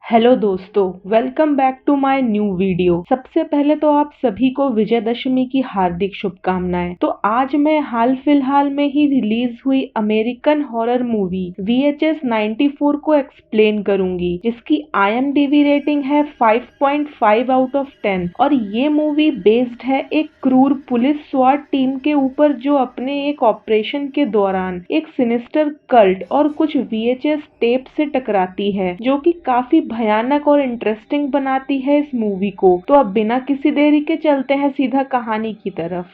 Hello दोस्तों, welcome back to my new video. सबसे पहले तो आप सभी को विजयदशमी की हार्दिक शुभकामनाएं। तो आज मैं हाल फिलहाल में ही रिलीज हुई अमेरिकन हॉरर मूवी VHS 94 को एक्सप्लेन करूंगी, जिसकी IMDb रेटिंग है 5.5 आउट ऑफ 10 और ये मूवी बेस्ड है एक क्रूर पुलिस स्वाट टीम के ऊपर, जो अपने एक ऑपरेशन के दौरान एक सिनिस्टर कल्ट और कुछ VHS टेप से टकराती है, जो कि काफी भयानक और इंटरेस्टिंग बनाती है इस मूवी को। तो अब बिना किसी देरी के चलते हैं सीधा कहानी की तरफ।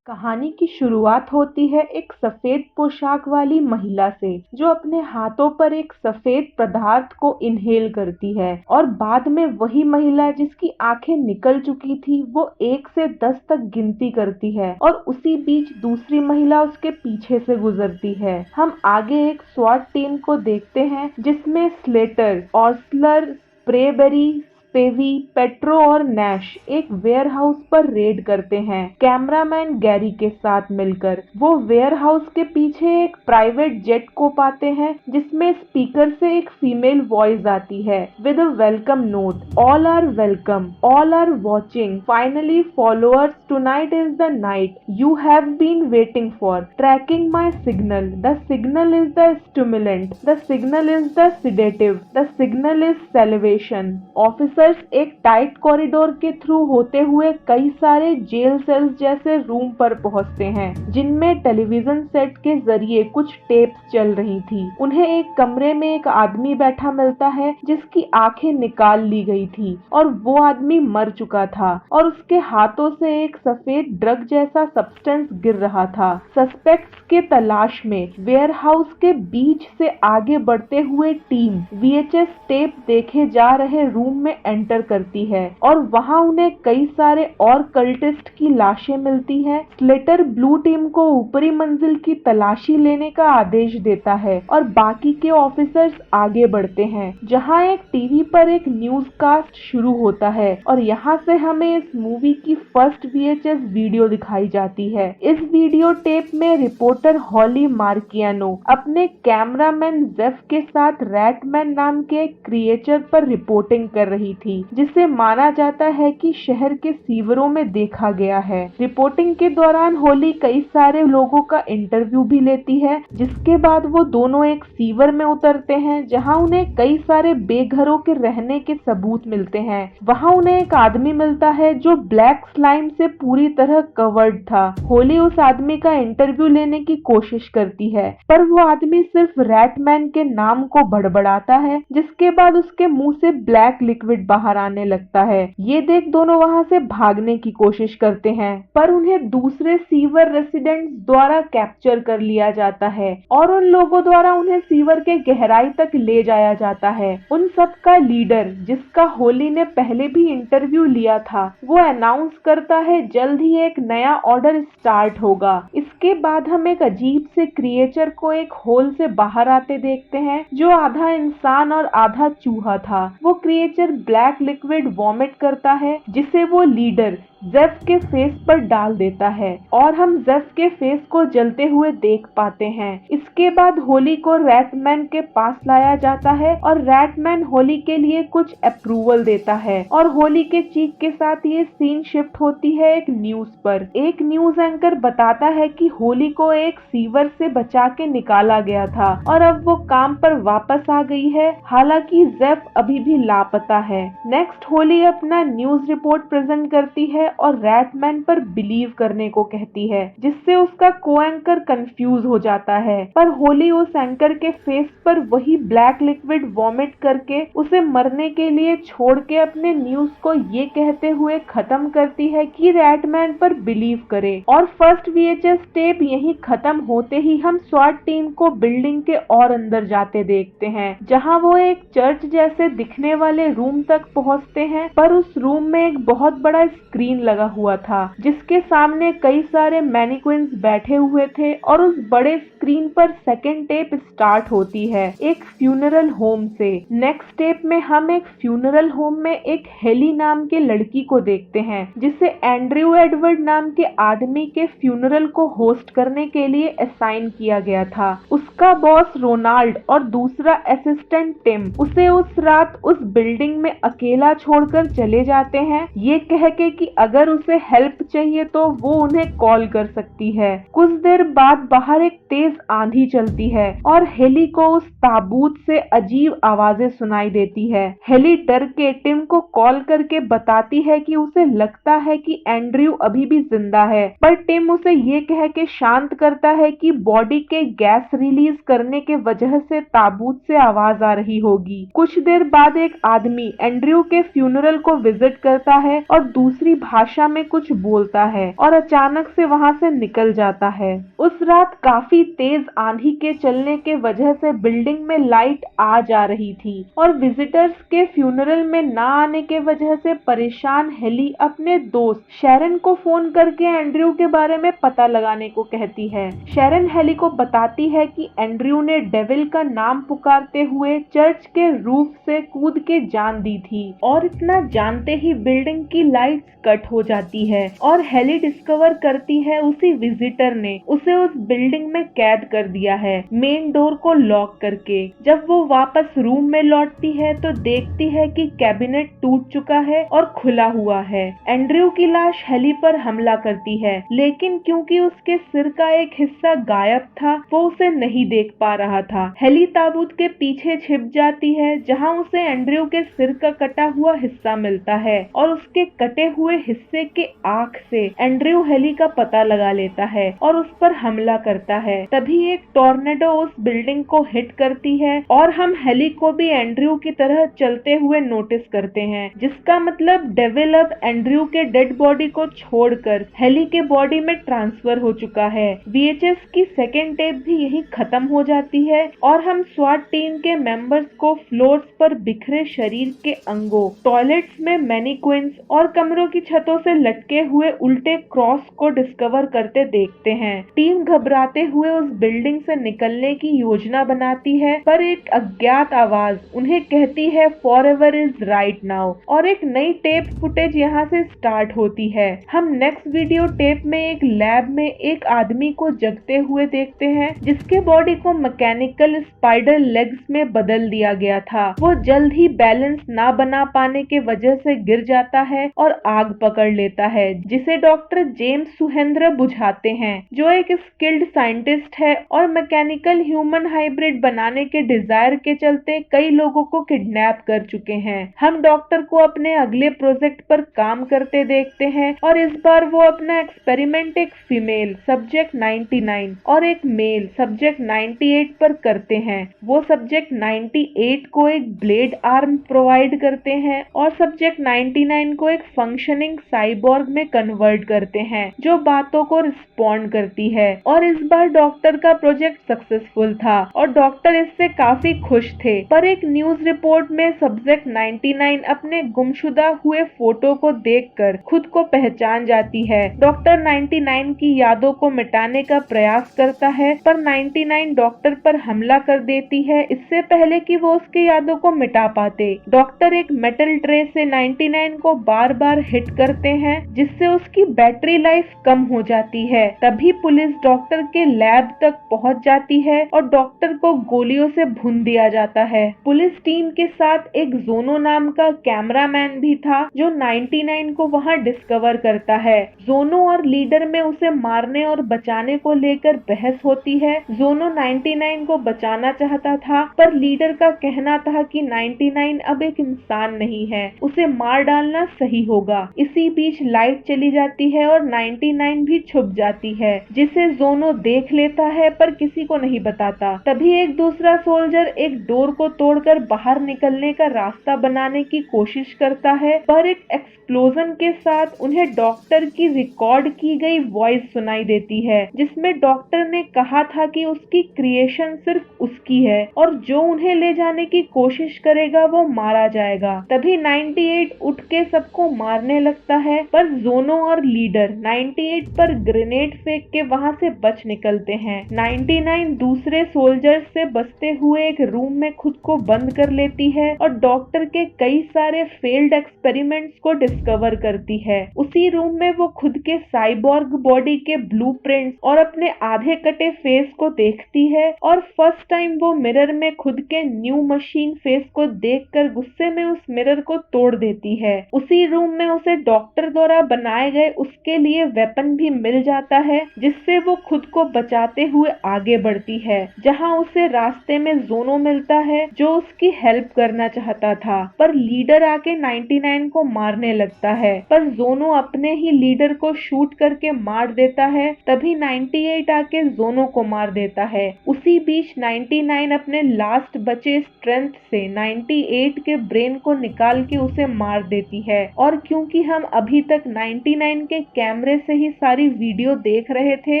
कहानी की शुरुआत होती है एक सफेद पोशाक वाली महिला से, जो अपने हाथों पर एक सफेद पदार्थ को इनहेल करती है, और बाद में वही महिला जिसकी आंखें निकल चुकी थी वो 1 से 10 तक गिनती करती है, और उसी बीच दूसरी महिला उसके पीछे से गुजरती है। हम आगे एक स्वाट टीम को देखते हैं, जिसमें स्लेटर, ऑस्लर, स्प्रेबेरी, पेवी, पेट्रो और नैश एक वेयरहाउस पर रेड करते हैं कैमरामैन गैरी के साथ मिलकर। वो वेयरहाउस के पीछे एक प्राइवेट जेट को पाते हैं, जिसमें स्पीकर से एक फीमेल वॉइस आती है with a welcome note, all are welcome, all are watching, finally followers, tonight is the night you have been waiting for, tracking my signal, the signal is the stimulant, the signal is the sedative, the signal is salivation. Officer एक tight corridor के through होते हुए कई सारे jail sales जैसे room पर पहुंचते हैं, जिनमें टेलीविजन सेट के जरिए कुछ टेप्स चल रही थी। उन्हें एक कमरे में एक आदमी बैठा मिलता है, जिसकी आंखें निकाल ली गई थी और वो आदमी मर चुका था, और उसके हाथों से एक सफेद ड्रग जैसा सब्सटेंस गिर रहा था। सस्पेक्ट्स के तलाश में वेयरहाउस के बीच से आगे बढ़ते हुए टीम VHS टेप देखे जा रहे रूम में एंटर करती है, और वहां उन्हें कई सारे और कल्टिस्ट की लाशें मिलती हैं। स्लेटर ब्लू टीम को ऊपरी मंजिल की तलाशी लेने का आदेश देता है, और बाकी के ऑफिसर्स आगे बढ़ते हैं, जहां एक टीवी पर एक न्यूज कास्ट शुरू होता है, और यहां से हमें इस मूवी की फर्स्ट VHS वीडियो दिखाई जाती है। इस वीडियो टेप में रिपोर्टर हॉली मार्कियानो अपने कैमरामैन जेफ के साथ रैटमैन नाम के एक क्रिएचर पर रिपोर्टिंग कर रही थी, जिसे माना जाता है कि शहर के सीवरों में देखा गया है। रिपोर्टिंग के दौरान होली कई सारे लोगों का इंटरव्यू भी लेती है, जिसके बाद वो दोनों एक सीवर में उतरते हैं, जहां उन्हें कई सारे बेघरों के रहने के सबूत मिलते हैं। वहां उन्हें एक आदमी मिलता है जो ब्लैक स्लाइम से पूरी तरह कवर्ड था। होली उस आदमी का इंटरव्यू लेने की कोशिश करती है, पर वो आदमी सिर्फ रैटमैन के नाम को बड़बड़ाता है, जिसके बाद उसके मुंह से ब्लैक लिक्विड बाहर आने लगता है। ये देख दोनों वहां से भागने की कोशिश करते हैं, पर उन्हें दूसरे सीवर रेसिडेंट्स द्वारा कैप्चर कर लिया जाता है, और उन लोगों द्वारा उन्हें सीवर के गहराई तक ले जाया जाता है। उन सब का लीडर, जिसका होली ने पहले भी इंटरव्यू लिया था, वो अनाउंस करता है जल्द ही एक नया ऑर्डर स्टार्ट होगा। इसके बाद हम एक अजीब से क्रिएचर को एक होल से बाहर आते देखते हैं, जो आधा इंसान और आधा चूहा था। वो क्रिएचर ब्लैक लिक्विड वॉमिट करता है, जिसे वो लीडर जेफ के फेस पर डाल देता है, और हम जेफ के फेस को जलते हुए देख पाते हैं। इसके बाद होली को रैटमैन के पास लाया जाता है, और रैटमैन होली के लिए कुछ अप्रूवल देता है, और होली के चीख के साथ ये सीन शिफ्ट होती है एक न्यूज पर। एक न्यूज एंकर बताता है कि होली को एक सीवर से बचा के निकाला गया था, और अब वो काम पर वापस आ गई है, हालांकि जेफ अभी भी लापता है। नेक्स्ट होली अपना न्यूज रिपोर्ट प्रेजेंट करती है और रैटमैन पर बिलीव करने को कहती है, जिससे उसका को एंकर कंफ्यूज हो जाता है, पर होली उस एंकर के फेस पर वही ब्लैक लिक्विड वॉमिट करके उसे मरने के लिए छोड़ के अपने न्यूज को ये कहते हुए खत्म करती है कि रैटमैन पर बिलीव करे। और फर्स्ट VHS टेप यही खत्म होते ही हम स्वाट टीम को बिल्डिंग के और अंदर जाते देखते हैं, जहां वो एक चर्च जैसे दिखने वाले रूम तक पहुंचते हैं, पर उस रूम में एक बहुत बड़ा स्क्रीन स्क्रीन लगा हुआ था जिसके सामने कई सारे मैनिक्विन्स बैठे हुए थे और उस बड़े स्क्रीन पर सेकेंड टेप स्टार्ट होती है एक फ्यूनरल होम से। नेक्स्ट टेप में हम एक फ्यूनरल होम में एक हेली नाम के लड़की को देखते हैं जिसे एंड्रयू एडवर्ड नाम के आदमी के फ्यूनरल को होस्ट करने के लिए असाइन किया गया था। उसका बॉस रोनाल्ड और दूसरा असिस्टेंट टिम उसे उस रात उस बिल्डिंग में अकेला छोड़कर चले जाते हैं, ये कह के कि अगर उसे हेल्प चाहिए तो वो उन्हें कॉल कर सकती है। कुछ देर बाद बाहर एक तेज आंधी चलती है और हेली को उस ताबूत से अजीब आवाजें सुनाई देती है। हेली डर के टिम को कॉल करके बताती है कि उसे लगता है कि एंड्रयू अभी भी जिंदा है, पर टिम उसे ये कह के शांत करता है कि बॉडी के गैस रिलीज करने के वजह से ताबूत से आवाज आ रही होगी। कुछ देर बाद एक आदमी एंड्रयू के फ्यूनरल को विजिट करता है और दूसरी भाषा में कुछ बोलता है और अचानक से वहां से निकल जाता है। उस रात काफी तेज आंधी के चलने के वजह से बिल्डिंग में लाइट आ जा रही थी और विजिटर्स के फ्यूनरल में ना आने के वजह से परेशान हेली अपने दोस्त शेरन को फोन करके एंड्रयू के बारे में पता लगाने को कहती है। शेरन हेली को बताती है कि एंड्रयू ने डेविल का नाम पुकारते हुए चर्च के रूफ से कूद के जान दी थी और इतना जानते ही बिल्डिंग की लाइट्स कट हो जाती है और हेली डिस्कवर करती है उसी विजिटर ने उसे उस बिल्डिंग में कैद कर दिया है मेन डोर को लॉक करके। जब वो वापस रूम में लौटती है तो देखती है कि कैबिनेट टूट चुका है और खुला हुआ है। एंड्रयू की लाश हेली पर हमला करती है लेकिन क्योंकि उसके सिर का एक हिस्सा गायब था वो उसे नहीं देख पा रहा था। हेली ताबूत के पीछे छिप जाती है जहां उसे एंड्रयू के सिर का कटा हुआ हिस्सा मिलता है और उसके कटे हुए हिस्से के आंख से एंड्रयू हेली का पता लगा लेता है और उस पर हमला करता है। तभी एक टॉर्नेडो उस बिल्डिंग को हिट करती है और हम हेली को भी एंड्रयू की तरह चलते हुए नोटिस करते हैं, जिसका मतलब डेविल अब एंड्रयू के डेड बॉडी को छोड़कर हेली के बॉडी में ट्रांसफर हो चुका है। VHS की सेकेंड टेप भी यही खत्म हो जाती है और हम स्वाट टीम के मेंबर्स को फ्लोर्स पर बिखरे शरीर के अंगों, टॉयलेट्स में मैनिक्विन्स और कमरों की छतों से लटके हुए उल्टे क्रॉस को डिस्कवर करते देखते हैं। टीम घबराते हुए उस बिल्डिंग से निकलने की योजना बनाती है पर एक अज्ञात आवाज उन्हें कहती है फॉरएवर इज राइट नाउ और एक नई टेप फुटेज यहाँ से स्टार्ट होती है। हम नेक्स्ट वीडियो टेप में एक लैब में एक आदमी को जगते हुए देखते हैं जिसके बॉडी को मैकेनिकल स्पाइडर लेग्स में बदल दिया गया था। वो जल्द ही बैलेंस ना बना पाने के वजह से गिर जाता है और आग पकड़ लेता है जिसे डॉक्टर जेम्स सुहेंद्र बुझाते हैं जो एक स्किल्ड साइंटिस्ट है और मैकेनिकल ह्यूमन हाइब्रिड बनाने के डिजायर के चलते कई लोगों को किडनैप कर चुके हैं। हम डॉक्टर को अपने अगले प्रोजेक्ट पर काम करते देखते हैं और इस बार वो अपना एक्सपेरिमेंट एक फीमेल सब्जेक्ट 99 और एक मेल सब्जेक्ट 98 पर करते हैं। वो सब्जेक्ट 98 को एक ब्लेड आर्म प्रोवाइड करते हैं और सब्जेक्ट 99 को एक फंक्शनिंग साइबॉर्ग में कन्वर्ट करते हैं जो बातों को रिस्पॉन्ड करती है। और इस बार डॉक्टर का प्रोजेक्ट सक्सेसफुल था और डॉक्टर इससे काफी खुश थे, पर एक न्यूज रिपोर्ट में सब्जेक्ट 99 अपने गुमशुदा हुए फोटो को देखकर खुद को पहचान जाती है। डॉक्टर 99 की यादों को मिटाने का प्रयास करता है पर 99 डॉक्टर पर हमला कर देती है इससे पहले कि वो उसकी यादों को मिटा पाते। डॉक्टर एक मेटल ट्रे से 99 को बार बार हिट करते हैं जिससे उसकी बैटरी लाइफ कम हो जाती है। तभी पुलिस डॉक्टर के लैब तक पहुंच जाती है और डॉक्टर को गोलियों से भून दिया जाता है। पुलिस टीम के साथ एक जोनो नाम का कैमरामैन भी था जो 99 को वहां डिस्कवर करता है। जोनो और लीडर में उसे मारने और बचाने को लेकर बहस होती है। जोनो 99 को बचाना चाहता था पर लीडर का कहना था कि 99 अब एक इंसान नहीं है, उसे मार डालना सही होगा। इसी बीच लाइट चली जाती है और 99 भी छुप जाती है जिसे जोनो देख लेता है पर किसी को नहीं बताता। तभी एक दूसरा सोल्जर एक डोर को तोड़कर बाहर निकलने का रास्ता बनाने की कोशिश करता है पर एक एक्सप्लोजन के साथ उन्हें डॉक्टर की रिकॉर्ड की गई वॉइस सुनाई देती है जिसमें डॉक्टर ने कहा था कि उसकी जिसकी क्रिएशन सिर्फ उसकी है और जो उन्हें ले जाने की कोशिश करेगा वो मारा जाएगा। तभी 98 उठ के सबको मारने लगता है, पर जोनो और लीडर 98 पर ग्रेनेड फेंक के वहां से बच निकलते हैं। 99 दूसरे सोल्जर्स से बचते हुए एक रूम में खुद को बंद कर लेती है और डॉक्टर के कई सारे फेल्ड एक्सपेरिमेंट्स को डिस्कवर करती है। उसी रूम में वो खुद के साइबॉर्ग बॉडी के ब्लूप्रिंट्स और अपने आधे कटे फेस को देखती है और फर्स्ट टाइम वो मिरर में खुद के न्यू मशीन फेस को देखकर गुस्से में उस मिरर को तोड़ देती है। उसी रूम में उसे डॉक्टर द्वारा बनाए गए उसके लिए वेपन भी मिल जाता है, जिससे वो खुद को बचाते हुए आगे बढ़ती है, जहां उसे रास्ते में जोनो मिलता है जो उसकी हेल्प करना चाहता था, पर लीडर आके 99 को मारने लगता है, पर जोनो अपने ही लीडर को शूट करके मार देता है। तभी 98 आके जोनो को मार देता है। उसी बीच 99 अपने लास्ट बचे स्ट्रेंथ से 98 के ब्रेन को निकाल के उसे मार देती है। और क्योंकि हम अभी तक 99 के कैमरे से ही सारी वीडियो देख रहे थे,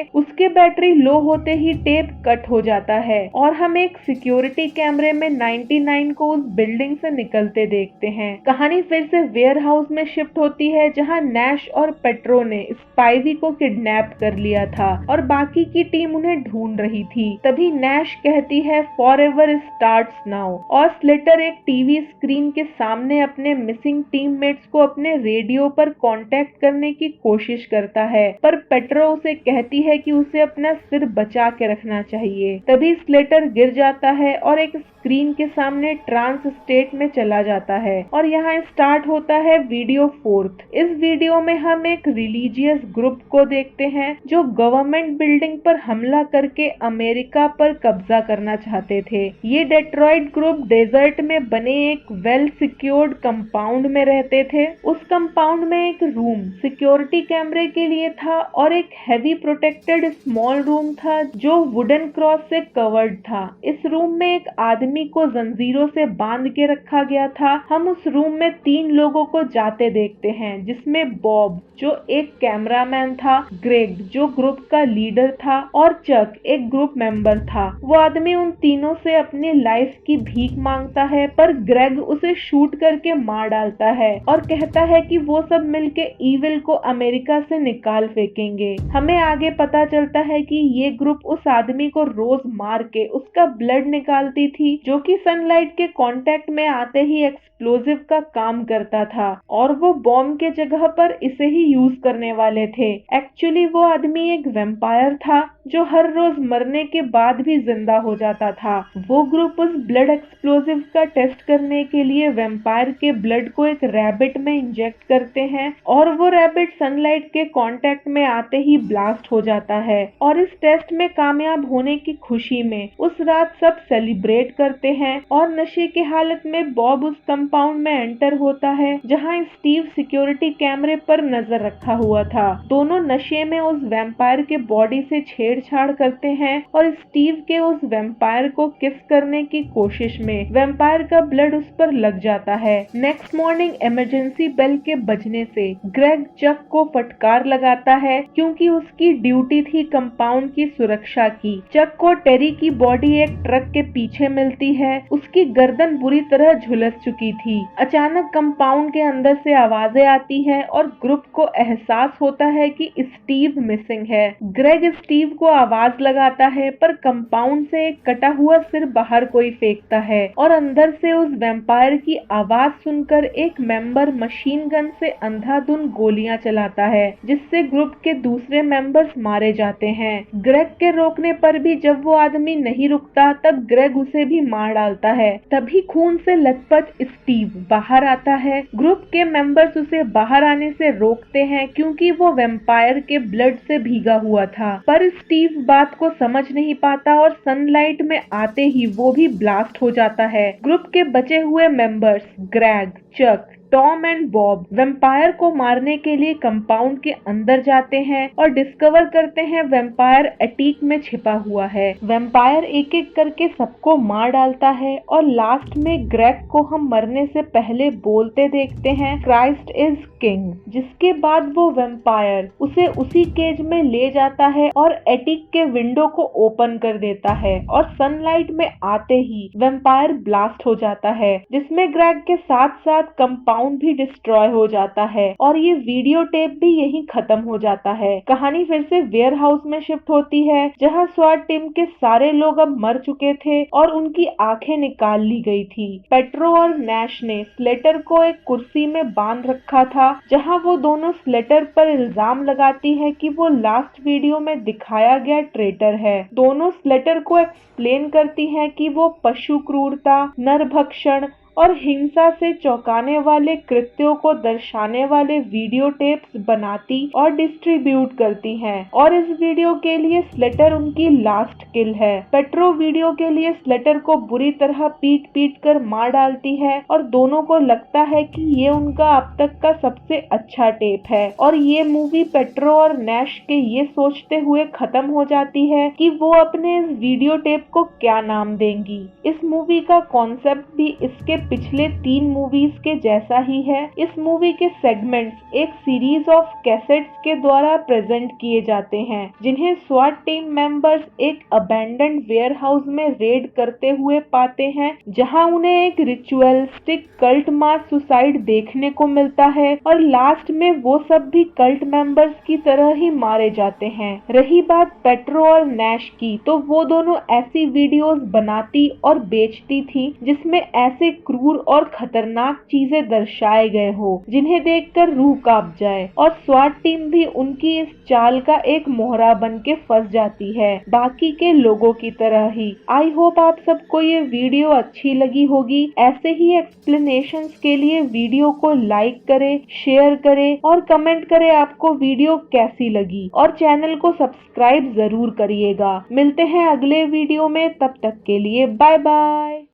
उसके बैटरी लो होते ही टेप कट हो जाता है और हम एक सिक्योरिटी कैमरे में 99 को उस बिल्डिंग से निकलते देखते हैं। कहानी फिर से वेयर हाउस में शिफ्ट होती है, जहां नैश और पेट्रो ने स्पाइवी को किडनैप कर लिया था और बाकी की टीम उन्हें ढूंढ रही थी। तभी नैश कहती है फॉरएवर स्टार्ट्स नाउ और स्लेटर एक टीवी स्क्रीन के सामने अपने मिसिंग टीममेट्स को अपने रेडियो पर कांटेक्ट करने की कोशिश करता है, पर पेट्रो उसे कहती है कि उसे अपना सिर बचा के रखना चाहिए। तभी स्लेटर गिर जाता है और एक स्क्रीन के सामने ट्रांस स्टेट में चला जाता है और यहाँ स्टार्ट होता है वीडियो 4। इस वीडियो में हम एक रिलीजियस ग्रुप को देखते हैं जो गवर्नमेंट बिल्डिंग पर हमला करके अमेरिका पर कब्जा करना चाहते थे। ये डेट्रॉइट ग्रुप डेजर्ट में बने एक वेल सिक्योर्ड कंपाउंड में रहते थे। उस कंपाउंड में एक रूम सिक्योरिटी कैमरे के लिए था और एक हैवी प्रोटेक्टेड स्मॉल रूम था जो वुडन क्रॉस से कवर्ड था। इस रूम में एक आदमी को जंजीरों से बांध के रखा गया था। हम उस रूम में 3 लोगों को जाते देखते हैं, जिसमें बॉब जो एक कैमरामैन था, ग्रेग जो ग्रुप का लीडर था और चक एक ग्रुप मेंबर था। वो आदमी उन तीनों से अपनी लाइफ की भीख मांगता है, पर ग्रेग उसे शूट करके मार डालता है और कहता है कि वो सब मिलके ईविल को अमेरिका से निकाल फेंकेंगे। हमें आगे पता चलता है कि ये ग्रुप उस आदमी को रोज मार के उसका ब्लड निकालती थी, जो कि सनलाइट के कांटेक्ट में आते ही एक्सप्लोजिव का काम करता था और वो बॉम्ब के जगह पर इसे ही यूज करने वाले थे। एक्चुअली वो आदमी एक वैम्पायर था जो हर रोज मरने के बाद भी जिंदा हो जाता था। वो ग्रुप उस ब्लड एक्सप्लोजिव का टेस्ट करने के लिए वैम्पायर के ब्लड को एक रैबिट में इंजेक्ट करते हैं और वो रैबिट सनलाइट के कांटेक्ट में आते ही ब्लास्ट हो जाता है और इस टेस्ट में कामयाब होने की खुशी में उस रात सब सेलिब्रेट करते हैं और नशे की हालत में बॉब उस कंपाउंड में एंटर होता है जहां स्टीव सिक्योरिटी कैमरे पर नजर रखा हुआ था। दोनों नशे में उस वैम्पायर के बॉडी से छेड़छाड़ करते हैं और स्टीव के उस वैम्पायर को किस करने की कोशिश में वैम्पायर का ब्लड उस पर लग जाता है। नेक्स्ट मॉर्निंग इमरजेंसी बेल के बजने से ग्रेग चक को फटकार लगाता है क्योंकि उसकी ड्यूटी थी कंपाउंड की सुरक्षा की। चक को टेरी की बॉडी एक ट्रक के पीछे मिलती है। उसकी गर्दन बुरी तरह झुलस चुकी थी। अचानक कंपाउंड के अंदर से आवाजें आती है और ग्रुप को एहसास होता है कि स्टीव मिसिंग है। ग्रेग स्टीव को आवाज लगाता है, पर कंपाउंड से एक कटा हुआ सिर बाहर कोई फेंकता है और अंदर से उस वैम्पायर की आवाज सुनकर एक मेंबर मशीन गन से अंधाधुंध गोलियां चलाता है, जिससे ग्रुप के दूसरे मेंबर्स मारे जाते हैं। ग्रेग के रोकने पर भी जब वो आदमी नहीं रुकता, तब ग्रेग उसे भी मार डालता है। तभी खून से लथपथ स्टीव बाहर आता है। ग्रुप के मेंबर्स उसे बाहर आने से रोकते हैं क्योंकि वो वैम्पायर के ब्लड से भीगा हुआ था, पर स्टीव बात को समझ नहीं पाता और सनलाइट में आते ही वो भी ब्लास्ट हो जाता है। ग्रुप के बचे हुए members Greg, Chuck, Tom and Bob vampire को मारने के लिए कंपाउंड के अंदर जाते हैं और डिस्कवर करते हैं वैम्पायर एटीक में छिपा हुआ है। वैम्पायर एक एक करके सबको मार डालता है और लास्ट में ग्रेग को हम मरने से पहले बोलते देखते हैं, क्राइस्ट इज किंग। जिसके बाद वो वैम्पायर उसे उसी केज में ले जाता है और एटीक के विंडो को ओपन कर देता है और सनलाइट में आते ही वैम्पायर ब्लास्ट हो जाता है, जिसमें ग्रेग के साथ साथ कंपाउंड भी डिस्ट्रॉय हो जाता है और ये वीडियो टेप भी यहीं खत्म हो जाता है। कहानी फिर से वेयर हाउस में शिफ्ट होती है, जहां स्वाट टीम के सारे लोग अब मर चुके थे और उनकी आंखें निकाल ली गई थी। पेट्रो और नैश ने स्लेटर को एक कुर्सी में बांध रखा था, जहां वो दोनों स्लेटर पर इल्जाम लगाती है कि वो लास्ट वीडियो में दिखाया गया ट्रेटर है। दोनों स्लेटर को एक्सप्लेन करती हैं कि वो पशु क्रूरता, नरभक्षण और हिंसा से चौंकाने वाले कृत्यों को दर्शाने वाले वीडियो टेप्स बनाती और डिस्ट्रीब्यूट करती हैं और इस वीडियो के लिए स्लेटर उनकी लास्ट किल है। पेट्रो वीडियो के लिए स्लेटर को बुरी तरह पीट पीट कर मार डालती है और दोनों को लगता है कि ये उनका अब तक का सबसे अच्छा टेप है और ये मूवी पेट्रो और नैश के ये सोचते हुए खत्म हो जाती है कि वो अपने इस वीडियो टेप को क्या नाम देंगी। इस मूवी का कॉन्सेप्ट भी इसके पिछले 3 मूवीज के जैसा ही है। इस मूवी के सेगमेंट्स एक सीरीज ऑफ कैसेट्स के द्वारा प्रेजेंट किए जाते हैं, जिन्हें स्वाट टीम मेंबर्स एक अबैंडन्ड वेयर हाउस में रेड करते हुए पाते हैं, जहां उन्हें एक रिचुअलिस्टिक कल्ट मास सुसाइड देखने को मिलता है और लास्ट में वो सब भी कल्ट मेंबर्स की तरह ही मारे जाते हैं। रही बात पेट्रो और नैश की, तो वो दोनों ऐसी वीडियोस बनाती और बेचती थी जिसमें ऐसे क्रूर और खतरनाक चीजें दर्शाए गए हो जिन्हें देखकर रूह कांप जाए और स्वाट टीम भी उनकी इस चाल का एक मोहरा बन के फंस जाती है, बाकी के लोगों की तरह ही। आई होप आप सबको ये वीडियो अच्छी लगी होगी। ऐसे ही एक्सप्लेनेशंस के लिए वीडियो को लाइक करें, शेयर करें और कमेंट करें आपको वीडियो कैसी लगी और चैनल को सब्सक्राइब जरूर करिएगा। मिलते हैं अगले वीडियो में, तब तक के लिए बाय बाय।